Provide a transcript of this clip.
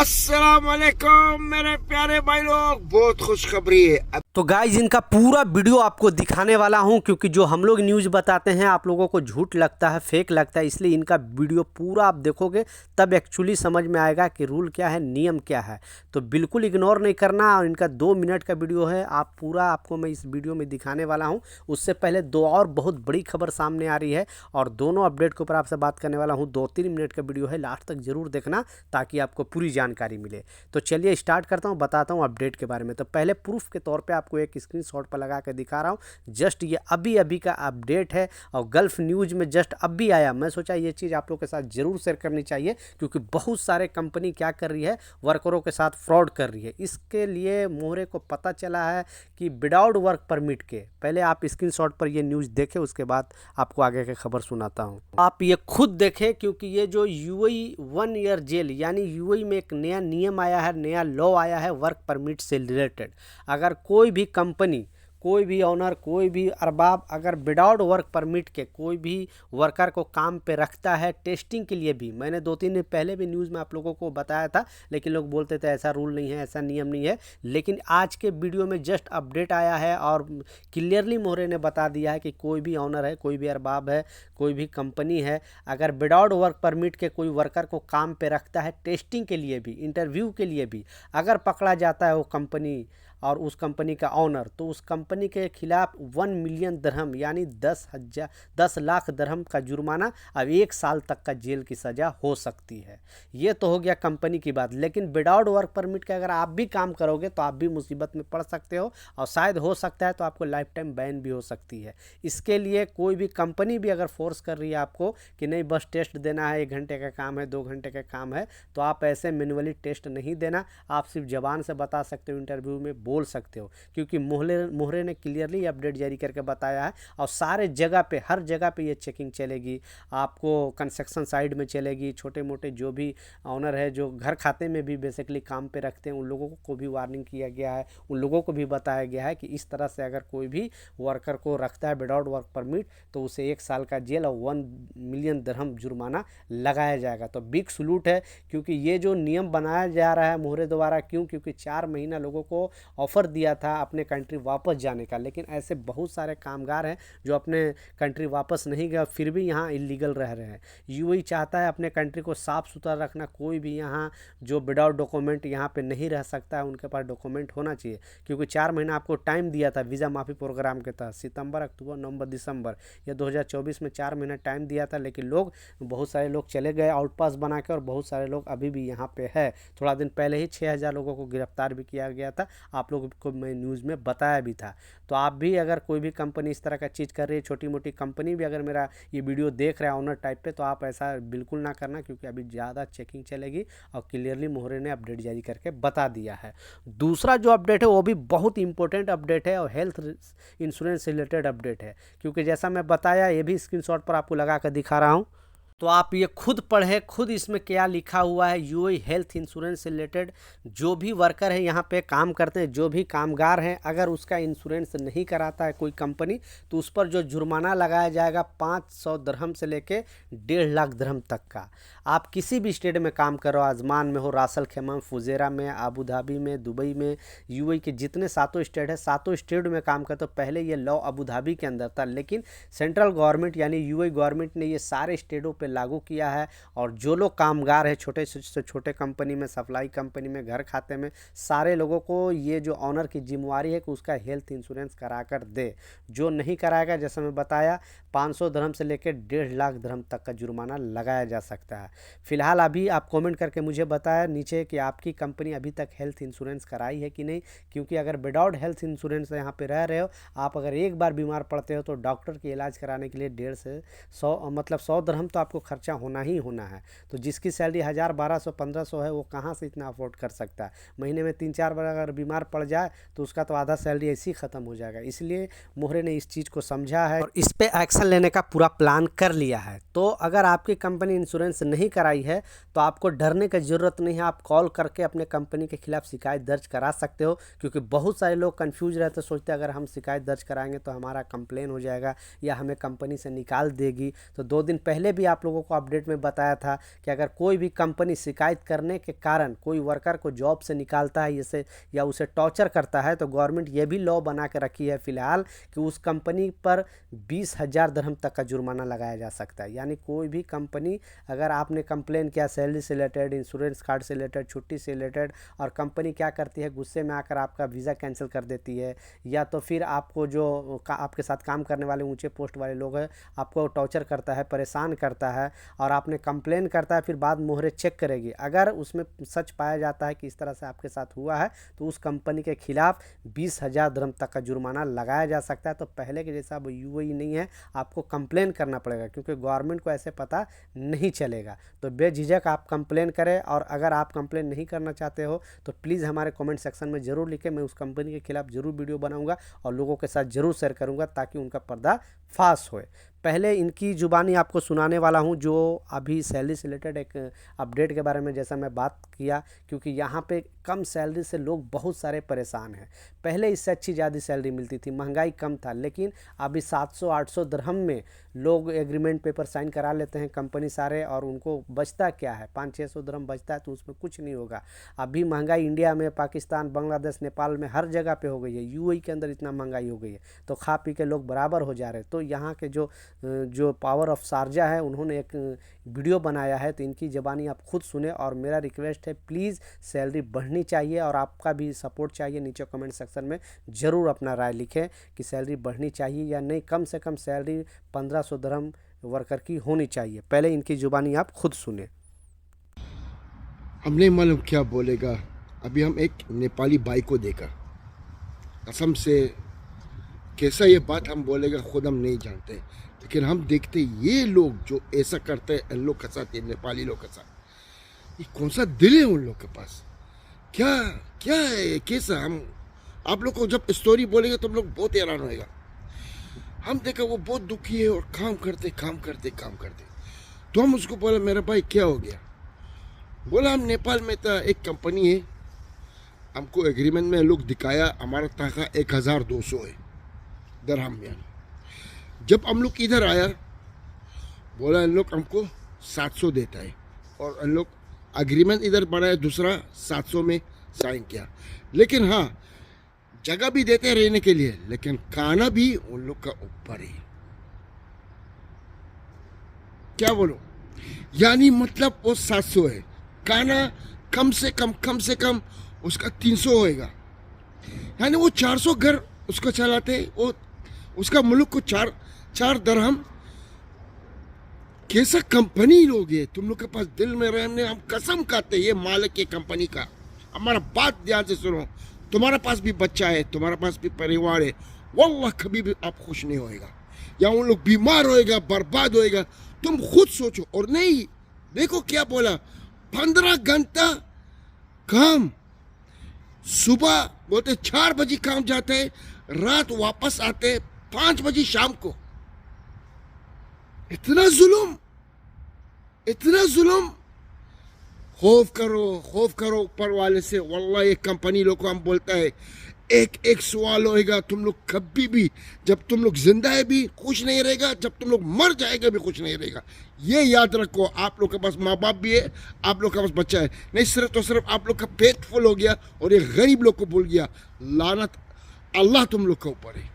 अस्सलाम वालेकुम मेरे प्यारे भाई लोग, बहुत खुशखबरी है। तो गाइज इनका पूरा वीडियो आपको दिखाने वाला हूं, क्योंकि जो हम लोग न्यूज़ बताते हैं आप लोगों को झूठ लगता है, फेक लगता है, इसलिए इनका वीडियो पूरा आप देखोगे तब एक्चुअली समझ में आएगा कि रूल क्या है, नियम क्या है। तो बिल्कुल इग्नोर नहीं करना। और इनका 2 मिनट का वीडियो है, आप पूरा आपको मैं इस वीडियो में दिखाने वाला हूँ। उससे पहले 2 और बहुत बड़ी खबर सामने आ रही है और दोनों अपडेट के ऊपर आपसे बात करने वाला हूँ। 2-3 मिनट का वीडियो है, लास्ट तक ज़रूर देखना ताकि आपको पूरी जानकारी मिले। तो चलिए स्टार्ट करता हूँ, बताता हूँ अपडेट के बारे में। तो पहले प्रूफ के तौर पे आपको एक स्क्रीनशॉट पर लगा के दिखा रहा हूँ। जस्ट ये अभी अभी का अपडेट है और गल्फ न्यूज़ में जस्ट अभी आया। मैं सोचा ये चीज़ आप लोग के साथ ज़रूर शेयर करनी चाहिए, क्योंकि बहुत सारे कंपनी क्या कर रही है, वर्करों के साथ फ्रॉड कर रही है। इसके लिए मोहरे को पता चला है कि विदाउट वर्क परमिट के, पहले आप स्क्रीनशॉट पर ये न्यूज़ देखें, उसके बाद आपको आगे की खबर सुनाता हूँ। आप ये खुद देखें, क्योंकि ये जो यूएई 1 ईयर जेल, यानी यूएई में एक नया नियम आया है, नया लॉ आया है वर्क परमिट से रिलेटेड। अगर कोई भी कंपनी, कोई भी ऑनर, कोई भी अरबाब अगर विदाउट वर्क परमिट के कोई भी वर्कर को काम पे रखता है टेस्टिंग के लिए भी, मैंने 2-3 दिन पहले भी न्यूज़ में आप लोगों को बताया था, लेकिन लोग बोलते थे ऐसा रूल नहीं है, ऐसा नियम नहीं है। लेकिन आज के वीडियो में जस्ट अपडेट आया है और क्लियरली मोहरे ने बता दिया है कि कोई भी ऑनर है, कोई भी अरबाब है, कोई भी कंपनी है, अगर विदाउट वर्क परमिट के कोई वर्कर को काम पे रखता है टेस्टिंग के लिए भी, इंटरव्यू के लिए भी, अगर पकड़ा जाता है वो कंपनी और उस कंपनी का ऑनर, तो उस कंपनी के खिलाफ 1 मिलियन दरहम यानी 10 लाख दरहम का जुर्माना अब 1 साल तक का जेल की सज़ा हो सकती है। ये तो हो गया कंपनी की बात। लेकिन विदाउट वर्क परमिट का अगर आप भी काम करोगे तो आप भी मुसीबत में पड़ सकते हो और शायद हो सकता है तो आपको लाइफ टाइम बैन भी हो सकती है। इसके लिए कोई भी कंपनी भी अगर फोर्स कर रही है आपको कि नहीं बस टेस्ट देना है, 1 घंटे का काम है, 2 घंटे का काम है, तो आप ऐसे मैन्युअली टेस्ट नहीं देना। आप सिर्फ ज़बान से बता सकते हो, इंटरव्यू में बोल सकते हो, क्योंकि मोहरे ने क्लियरली अपडेट जारी करके बताया है। और सारे जगह पे, हर जगह पे ये चेकिंग चलेगी। आपको कंस्ट्रक्शन साइड में चलेगी, छोटे मोटे जो भी ऑनर है, जो घर खाते में भी बेसिकली काम पे रखते हैं, उन लोगों को भी वार्निंग किया गया है, उन लोगों को भी बताया गया है कि इस तरह से अगर कोई भी वर्कर को रखता है विदाउट वर्क परमिट तो उसे 1 साल का जेल और 1 मिलियन दरहम जुर्माना लगाया जाएगा। तो बिग सलूट है, क्योंकि ये जो नियम बनाया जा रहा है मोहरे द्वारा, क्योंकि 4 महीना लोगों को ऑफ़र दिया था अपने कंट्री वापस जाने का, लेकिन ऐसे बहुत सारे कामगार हैं जो अपने कंट्री वापस नहीं गए, फिर भी यहाँ इलीगल रह रहे हैं। यूएई चाहता है अपने कंट्री को साफ़ सुथरा रखना। कोई भी यहाँ जो विदाउट डॉक्यूमेंट यहाँ पे नहीं रह सकता है, उनके पास डॉक्यूमेंट होना चाहिए। क्योंकि 4 महीना आपको टाइम दिया था वीज़ा माफ़ी प्रोग्राम के तहत, सितंबर, अक्टूबर, नवंबर, दिसंबर, या 2024 में 4 महीना टाइम दिया था। लेकिन बहुत सारे लोग चले गए आउट पास बना के, और बहुत सारे लोग अभी भी यहाँ पे है। थोड़ा दिन पहले ही 6000 लोगों को गिरफ्तार भी किया गया था, आप लोग को मैं न्यूज़ में बताया भी था। तो आप भी अगर कोई भी कंपनी इस तरह का चीज़ कर रही है, छोटी मोटी कंपनी भी अगर मेरा ये वीडियो देख रहा है ऑनर टाइप पे, तो आप ऐसा बिल्कुल ना करना, क्योंकि अभी ज़्यादा चेकिंग चलेगी और क्लियरली मोहरे ने अपडेट जारी करके बता दिया है। दूसरा जो अपडेट है वो भी बहुत इंपॉर्टेंट अपडेट है और हेल्थ इंश्योरेंस से रिलेटेड अपडेट है, क्योंकि जैसा मैं बताया, ये भी स्क्रीनशॉट पर आपको लगा कर दिखा रहा हूँ, तो आप ये खुद पढ़ें, खुद इसमें क्या लिखा हुआ है। यूएई हेल्थ इंश्योरेंस से रिलेटेड जो भी वर्कर है यहाँ पे काम करते हैं, जो भी कामगार हैं, अगर उसका इंश्योरेंस नहीं कराता है कोई कंपनी, तो उस पर जो जुर्माना लगाया जाएगा 500 दरहम से लेके 1.5 लाख दरहम तक का। आप किसी भी स्टेट में काम करो, आजमान में हो, रासल खेमा, फुजेरा में, अबू धाबी में, दुबई में, यूएई के जितने 7 स्टेट है, 7 स्टेट में काम करते हो। पहले ये लॉ अबू धाबी के अंदर था, लेकिन सेंट्रल गवर्नमेंट यानी यूएई गवर्नमेंट ने ये सारे स्टेटों पे लागू किया है। और जो लोग कामगार है, छोटे से छोटे कंपनी में, सप्लाई कंपनी में, घर खाते में, सारे लोगों को ये जो ऑनर की जिम्मेवारी है कि उसका हेल्थ इंश्योरेंस करा कर दे। जो नहीं कराएगा, जैसा मैं बताया, 500 दरहम से लेकर 1.5 लाख दरहम तक का जुर्माना लगाया जा सकता है। फिलहाल अभी आप कमेंट करके मुझे बताया नीचे कि आपकी कंपनी अभी तक हेल्थ इंश्योरेंस कराई है कि नहीं, क्योंकि अगर विदाउट हेल्थ इंश्योरेंस यहाँ पे रह रहे हो, आप अगर एक बार बीमार पड़ते हो तो डॉक्टर के इलाज कराने के लिए 150 से 100 दरहम तो आपको खर्चा होना ही होना है। तो जिसकी सैलरी 1000, 1200, 1500 है, वो कहाँ से इतना अफोर्ड कर सकता है। महीने में 3-4 बार अगर बीमार पड़ जाए तो उसका तो आधा सैलरी ऐसी ख़त्म हो जाएगा। इसलिए मोहरे ने इस चीज़ को समझा है और इस पे एक्शन लेने का पूरा प्लान कर लिया है। तो अगर आपकी कंपनी इंश्योरेंस नहीं कराई है तो आपको डरने की ज़रूरत नहीं है। आप कॉल करके अपने कंपनी के खिलाफ शिकायत दर्ज करा सकते हो, क्योंकि बहुत सारे लोग कंफ्यूज रहते, सोचते अगर हम शिकायत दर्ज कराएंगे तो हमारा कंप्लेन हो जाएगा या हमें कंपनी से निकाल देगी। तो 2 दिन पहले भी आप लोगों को अपडेट में बताया था कि अगर कोई भी कंपनी शिकायत करने के कारण कोई वर्कर को जॉब से निकालता है जैसे या उसे टॉर्चर करता है तो गवर्नमेंट ये भी लॉ बना के रखी है फ़िलहाल कि उस कंपनी पर 20,000 दिरहम तक का जुर्माना लगाया जा सकता है। यानी कोई भी कंपनी अगर आपने कंप्लेन किया सैलरी से रिलेटेड, इंश्योरेंस कार्ड से रिलेटेड, छुट्टी से रिलेटेड, और कंपनी क्या करती है गुस्से में आकर आपका वीज़ा कैंसिल कर देती है, या तो फिर आपको जो आपके साथ काम करने वाले ऊंचे पोस्ट वाले लोग हैं आपको टॉर्चर करता है, परेशान करता है, और आपने कंप्लेन करता है, फिर बाद मोहरे चेक करेगी, अगर उसमें सच पाया जाता है कि इस तरह से आपके साथ हुआ है तो उस कंपनी के खिलाफ 20,000 दिरहम तक का जुर्माना लगाया जा सकता है। तो पहले के जैसा अब यूएई नहीं है, आपको कंप्लेन करना पड़ेगा क्योंकि गवर्नमेंट को ऐसे पता नहीं चलेगा। तो बेझिझक आप कंप्लेन करें, और अगर आप कंप्लेन नहीं करना चाहते हो तो प्लीज़ हमारे कमेंट सेक्शन में ज़रूर लिखें, मैं उस कंपनी के खिलाफ ज़रूर वीडियो बनाऊंगा और लोगों के साथ ज़रूर शेयर करूंगा ताकि उनका पर्दाफाश होए। पहले इनकी ज़ुबानी आपको सुनाने वाला हूं जो अभी सैलरी से रिलेटेड एक अपडेट के बारे में जैसा मैं बात किया, क्योंकि यहाँ पे कम सैलरी से लोग बहुत सारे परेशान हैं। पहले इससे अच्छी ज़्यादा सैलरी मिलती थी, महंगाई कम था, लेकिन अभी 700-800 दिरहम में लोग एग्रीमेंट पेपर साइन करा लेते हैं कंपनी सारे, और उनको बचता क्या है 500-600 दिरहम बचता है, तो उसमें कुछ नहीं होगा। अभी महंगाई इंडिया में, पाकिस्तान, बांग्लादेश, नेपाल में हर जगह पे हो गई है, यूएई के अंदर इतना महंगाई हो गई है, तो खा पी के लोग बराबर हो जा रहे हैं। तो यहाँ के जो पावर ऑफ शारजा है उन्होंने एक वीडियो बनाया है, तो इनकी ज़बानी आप खुद सुने, और मेरा रिक्वेस्ट है प्लीज़ सैलरी बढ़नी चाहिए और आपका भी सपोर्ट चाहिए। नीचे कमेंट सेक्शन में ज़रूर अपना राय लिखें कि सैलरी बढ़नी चाहिए या नहीं, कम से कम सैलरी 1500 दिरहम वर्कर की होनी चाहिए। पहले इनकी ज़ुबानी आप खुद सुने। हमने मालूम क्या बोलेगा। अभी हम एक नेपाली भाई को देखा, कसम से कैसा ये बात हम बोलेगा खुद हम नहीं जानते, लेकिन हम देखते ये लोग जो ऐसा करते हैं इन लोग के साथ, ये नेपाली लोग के साथ, ये कौन सा दिल है उन लोग के पास, क्या क्या है, कैसा। हम आप लोग को जब स्टोरी बोलेंगे तो हम लोग बहुत हैरान होएगा। हम देखा वो बहुत दुखी है और काम करते। तो हम उसको बोला मेरा भाई क्या हो गया, बोला हम नेपाल में था, एक कंपनी है, हमको एग्रीमेंट में लोग दिखाया हमारा तनख्वाह 1200 है दिरहम। यानी जब हम लोग इधर आया बोला इन लोग हमको 700 देता है, और इन लोग एग्रीमेंट इधर बनाया दूसरा 700 में साइन किया, लेकिन हाँ जगह भी देते हैं रहने के लिए, लेकिन खाना भी उन लोग का ऊपर है। क्या बोलो, यानी मतलब वो 700 है, खाना कम से कम उसका 300 होएगा, यानी वो 400 घर उसको चलाते, वो उसका मुल्क को 4 दिरहम। कैसा कंपनी लोग है, तुम लोग के पास दिल में रहने, हम कसम खाते ये मालिक के कंपनी का। हमारा बात ध्यान से सुनो, तुम्हारा पास भी बच्चा है, तुम्हारा पास भी परिवार है, वल्लाह कभी भी आप खुश नहीं होएगा, या उन लोग बीमार होएगा, बर्बाद होएगा, तुम खुद सोचो। और नहीं देखो क्या बोला, 15 घंटा काम, सुबह बोलते 4 बजे काम जाते, रात वापस आते 5 बजे शाम को। इतना जुल्म। खौफ करो ऊपर वाले से। वल्लाह ये कंपनी लोग को हम बोलता है एक सवाल होएगा, तुम लोग कभी भी, जब तुम लोग जिंदा है भी खुश नहीं रहेगा, जब तुम लोग मर जाएगा भी खुश नहीं रहेगा। ये याद रखो, आप लोग के पास माँ बाप भी है, आप लोग के पास बच्चा है, नहीं सिर्फ आप लोग का पेट फुल हो गया और ये गरीब लोग को भूल गया। लानत अल्लाह तुम लोग के ऊपर है।